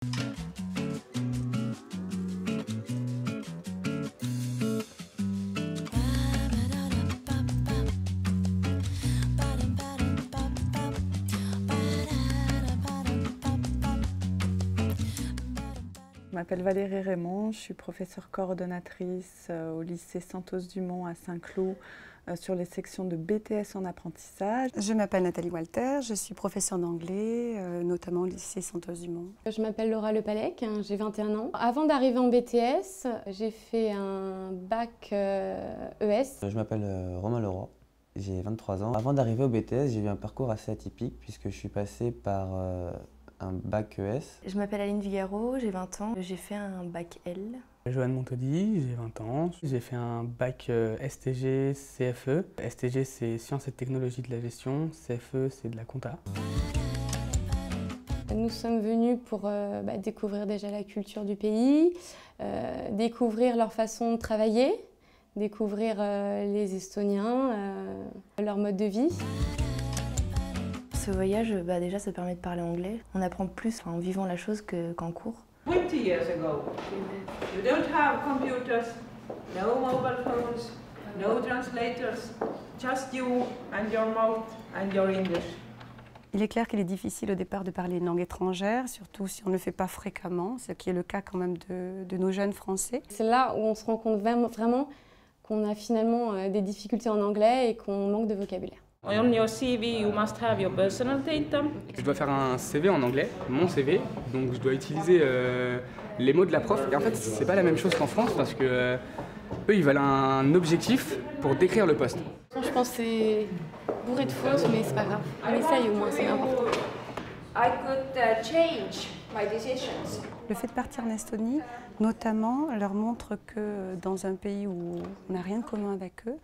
Je m'appelle Valérie Raymond, je suis professeure coordonnatrice au lycée Santos-Dumont à Saint-Cloud sur les sections de BTS en apprentissage. Je m'appelle Nathalie Walter, je suis professeure d'anglais, notamment au lycée Santos-Dumont. Je m'appelle Laura Lepalec, j'ai 21 ans. Avant d'arriver en BTS, j'ai fait un bac ES. Je m'appelle Romain Leroy, j'ai 23 ans. Avant d'arriver au BTS, j'ai eu un parcours assez atypique puisque je suis passé par un bac ES. Je m'appelle Aline Vigaro, j'ai 20 ans. J'ai fait un bac L. Joanne Montaudy, j'ai 20 ans. J'ai fait un bac STG, CFE. STG, c'est Sciences et Technologies de la Gestion. CFE, c'est de la compta. Nous sommes venus pour découvrir déjà la culture du pays, découvrir leur façon de travailler, découvrir les Estoniens, leur mode de vie. Ce voyage, déjà, ça permet de parler anglais. On apprend plus en vivant la chose qu'en cours. 20 years ago, you don't have computers, no mobile phones, no translators, just you and your mouth and your English. Il est clair qu'il est difficile au départ de parler une langue étrangère, surtout si on ne le fait pas fréquemment, ce qui est le cas quand même de nos jeunes Français. C'est là où on se rend compte vraiment qu'on a finalement des difficultés en anglais et qu'on manque de vocabulaire. On your CV, you must have your personal data. Je dois faire un CV en anglais, mon CV, donc je dois utiliser les mots de la prof. Et en fait, c'est pas la même chose qu'en France parce que eux, ils veulent un objectif pour décrire le poste. Je pense que c'est bourré de fautes, mais c'est pas grave. On essaye au moins, c'est important. I could change my decisions. Le fait de partir en Estonie, notamment, leur montre que dans un pays où on n'a rien de commun avec eux,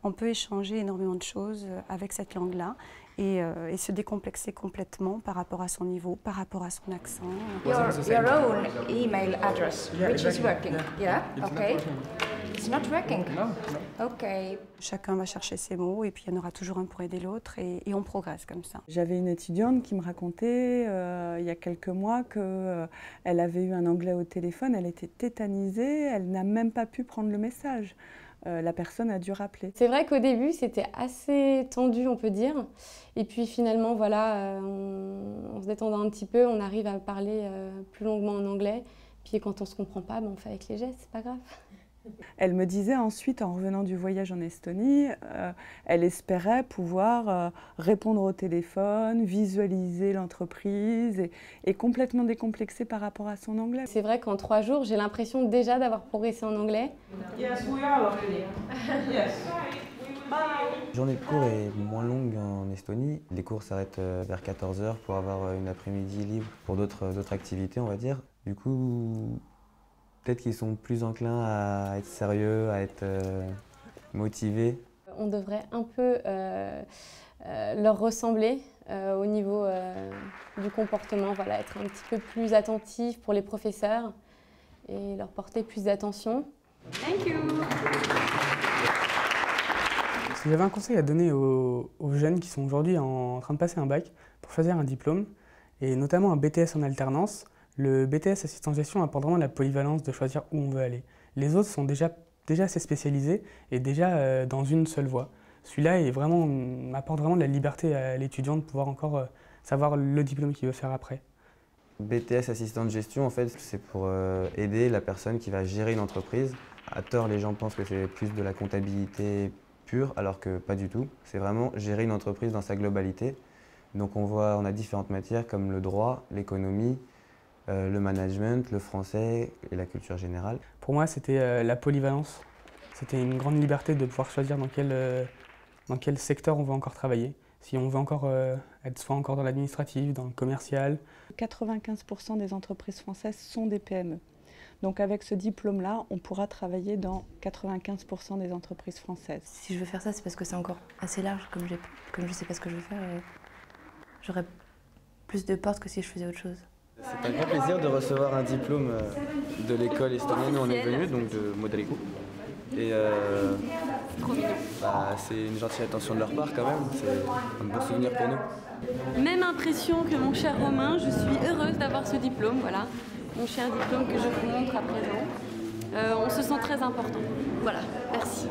on peut échanger énormément de choses avec cette langue-là et se décomplexer complètement par rapport à son niveau, par rapport à son accent. Your own email address, which is working. Yeah, okay. It's not working. No. Okay. Chacun va chercher ses mots et puis il y en aura toujours un pour aider l'autre et on progresse comme ça. J'avais une étudiante qui me racontait il y a quelques mois qu'elle avait eu un anglais au téléphone, elle était tétanisée, elle n'a même pas pu prendre le message. La personne a dû rappeler. C'est vrai qu'au début, c'était assez tendu, on peut dire. Et puis finalement, voilà, en se détendant un petit peu, on arrive à parler plus longuement en anglais. Puis quand on ne se comprend pas, on fait avec les gestes, c'est pas grave. Elle me disait ensuite, en revenant du voyage en Estonie, elle espérait pouvoir répondre au téléphone, visualiser l'entreprise et complètement décomplexée par rapport à son anglais. C'est vrai qu'en 3 jours, j'ai l'impression déjà d'avoir progressé en anglais. Yes, we are already. Yes. La journée de cours est moins longue en Estonie. Les cours s'arrêtent vers 14 h pour avoir une après-midi libre pour d'autres activités, on va dire. Du coup, peut-être qu'ils sont plus enclins à être sérieux, à être motivés. On devrait un peu leur ressembler au niveau du comportement, voilà, être un petit peu plus attentif pour les professeurs et leur porter plus d'attention. Thank you. Si j'avais un conseil à donner aux jeunes qui sont aujourd'hui en train de passer un bac pour choisir un diplôme, et notamment un BTS en alternance, le BTS assistant gestion apporte vraiment la polyvalence de choisir où on veut aller. Les autres sont déjà assez spécialisés et déjà dans une seule voie. Celui-là apporte vraiment de la liberté à l'étudiant de pouvoir encore savoir le diplôme qu'il veut faire après. BTS assistant de gestion, en fait, c'est pour aider la personne qui va gérer une entreprise. À tort, les gens pensent que c'est plus de la comptabilité pure, alors que pas du tout. C'est vraiment gérer une entreprise dans sa globalité. Donc on a différentes matières comme le droit, l'économie, le management, le français et la culture générale. Pour moi, c'était la polyvalence. C'était une grande liberté de pouvoir choisir dans quel secteur on veut encore travailler. Si on veut encore être soit encore dans l'administratif, dans le commercial. 95% des entreprises françaises sont des PME. Donc avec ce diplôme-là, on pourra travailler dans 95% des entreprises françaises. Si je veux faire ça, c'est parce que c'est encore assez large, comme je ne sais pas ce que je veux faire. J'aurais plus de portes que si je faisais autre chose. C'est un grand plaisir de recevoir un diplôme de l'école estonienne où on est venu, donc de Modaliku. Et trop mignon. C'est une gentille attention de leur part quand même, c'est un beau souvenir pour nous. Même impression que mon cher Romain, je suis heureuse d'avoir ce diplôme, voilà. Mon cher diplôme que je vous montre à présent. On se sent très important. Voilà, merci.